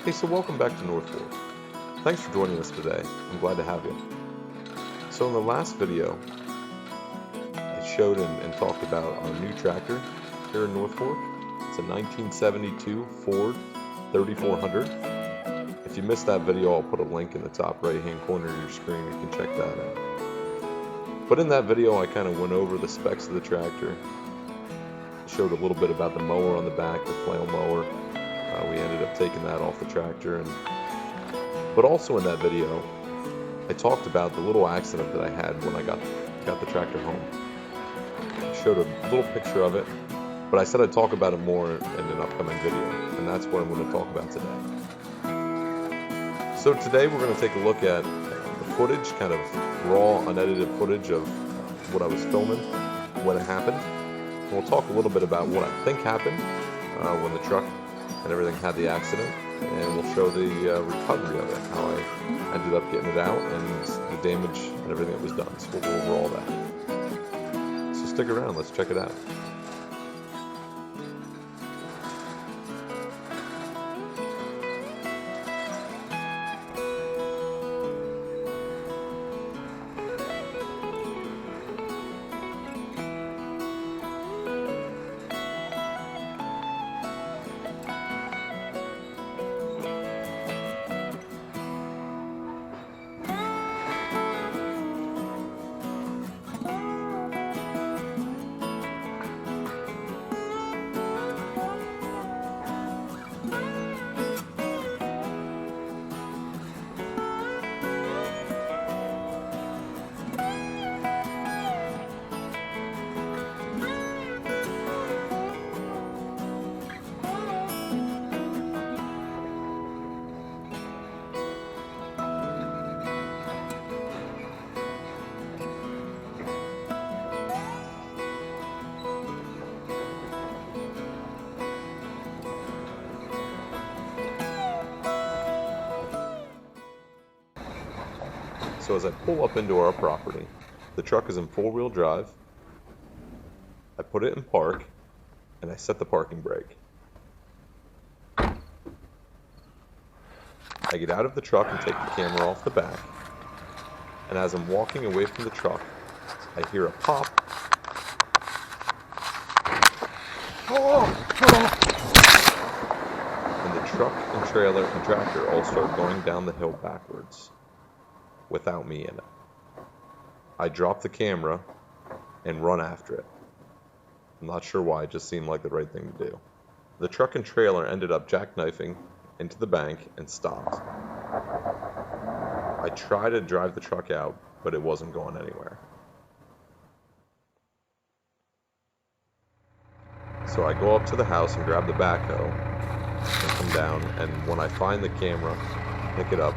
Hey, so welcome back to North Fork. Thanks for joining us today. I'm glad to have you. So in the last video, I showed and talked about our new tractor here in North Fork. It's a 1972 Ford 3400. If you missed that video, I'll put a link in the top right-hand corner of your screen. You can check that out. But in that video, I kind of went over the specs of the tractor, showed a little bit about the mower on the back, the flail mower. We ended up taking that off the tractor, but also in that video, I talked about the little accident that I had when I got the tractor home. I showed a little picture of it, but I said I'd talk about it more in an upcoming video, and that's what I'm going to talk about today. So today we're going to take a look at the footage, kind of raw, unedited footage of what I was filming when it happened. And we'll talk a little bit about what I think happened when the truck and everything had the accident, and we'll show the recovery of it, how I ended up getting it out, and the damage and everything that was done. So we'll go over all that. So stick around, let's check it out. So as I pull up into our property, the truck is in four-wheel drive. I put it in park, and I set the parking brake. I get out of the truck and take the camera off the back, and as I'm walking away from the truck, I hear a pop. And the truck and trailer and tractor all start going down the hill backwards, without me in it. I drop the camera and run after it. I'm not sure why, it just seemed like the right thing to do. The truck and trailer ended up jackknifing into the bank and stopped. I tried to drive the truck out, but it wasn't going anywhere. So I go up to the house and grab the backhoe and come down, and when I find the camera, pick it up,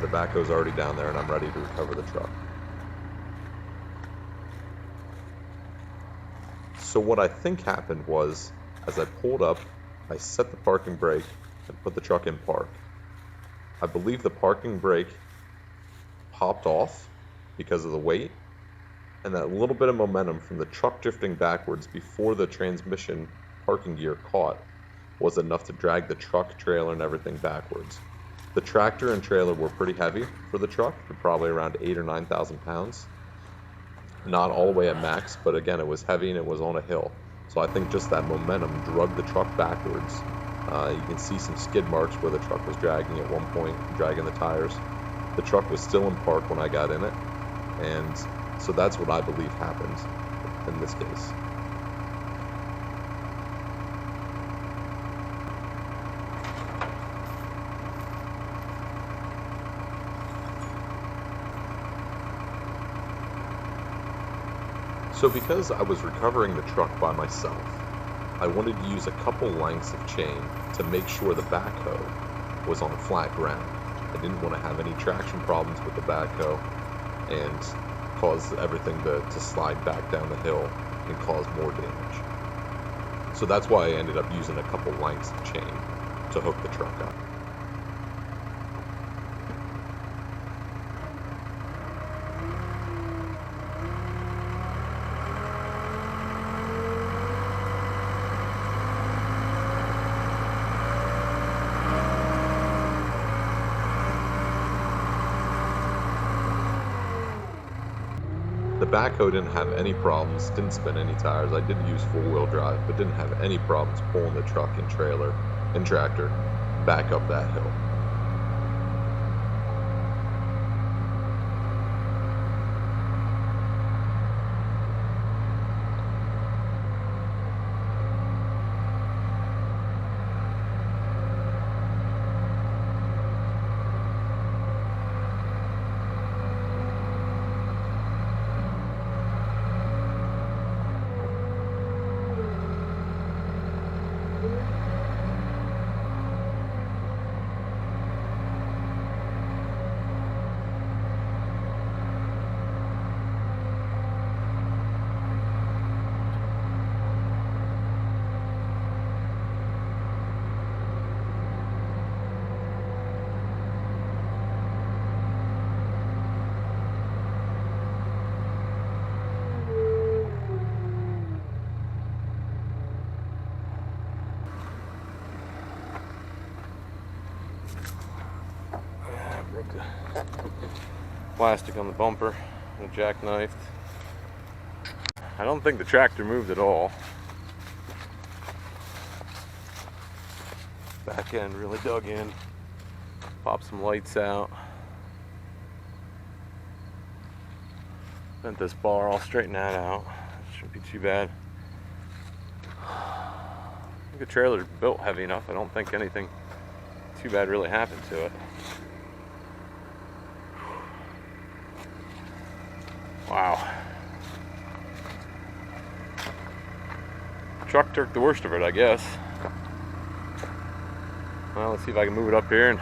the backhoe's already down there and I'm ready to recover the truck. So what I think happened was, as I pulled up, I set the parking brake and put the truck in park. I believe the parking brake popped off because of the weight, and that little bit of momentum from the truck drifting backwards before the transmission parking gear caught was enough to drag the truck, trailer, and everything backwards. The tractor and trailer were pretty heavy for the truck. They're probably around 8,000 or 9,000 pounds. Not all the way at max, but again, it was heavy and it was on a hill. So I think just that momentum dragged the truck backwards. You can see some skid marks where the truck was dragging at one point, dragging the tires. The truck was still in park when I got in it, and so that's what I believe happened in this case. So because I was recovering the truck by myself, I wanted to use a couple lengths of chain to make sure the backhoe was on flat ground. I didn't want to have any traction problems with the backhoe and cause everything to slide back down the hill and cause more damage. So that's why I ended up using a couple lengths of chain to hook the truck up. The backhoe didn't have any problems, didn't spin any tires. I did use four-wheel drive, but didn't have any problems pulling the truck and trailer and tractor back up that hill. Broke the plastic on the bumper and jackknifed. I don't think the tractor moved at all. Back end really dug in. Popped some lights out. Bent this bar, I'll straighten that out. Shouldn't be too bad. I think the trailer's built heavy enough. I don't think anything too bad really happened to it. Wow. Truck took the worst of it, I guess. Well, let's see if I can move it up here and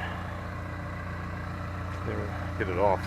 get it off.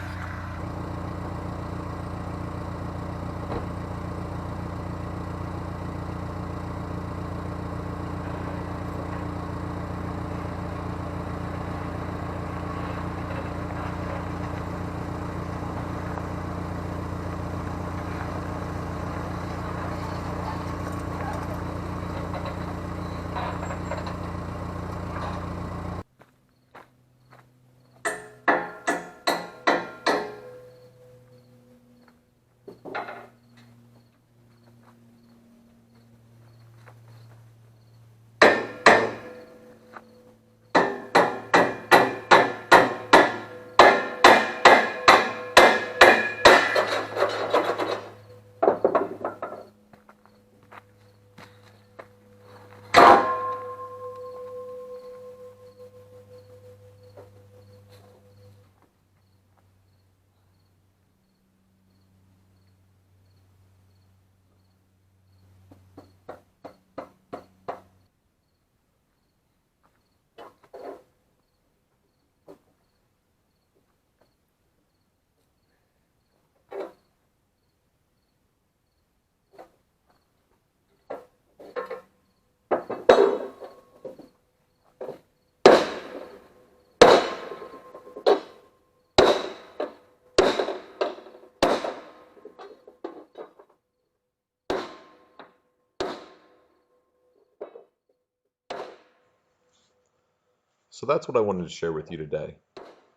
So that's what I wanted to share with you today.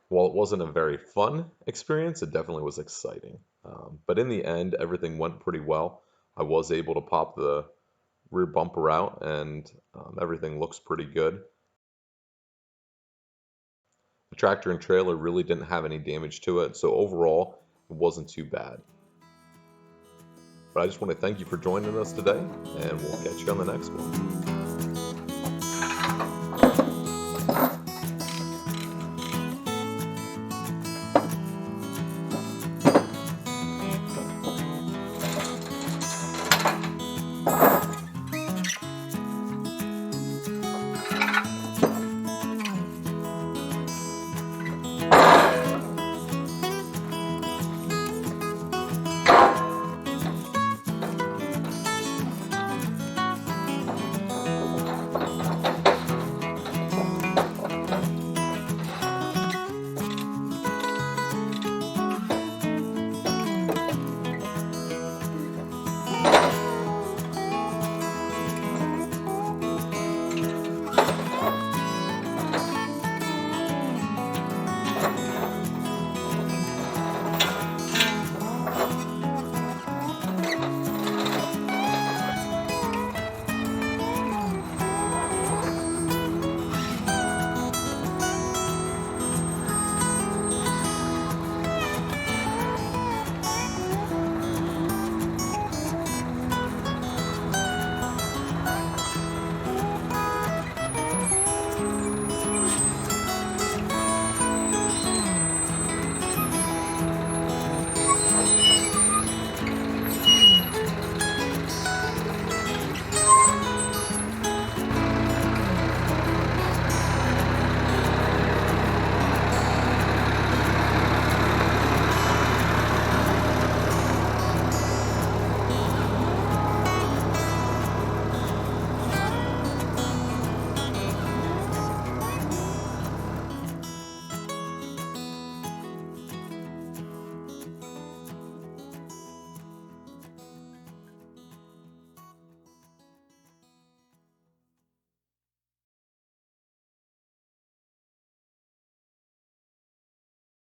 While it wasn't a very fun experience, it definitely was exciting. But in the end, everything went pretty well. I was able to pop the rear bumper out, and everything looks pretty good. The tractor and trailer really didn't have any damage to it, so overall, it wasn't too bad. But I just want to thank you for joining us today, and we'll catch you on the next one.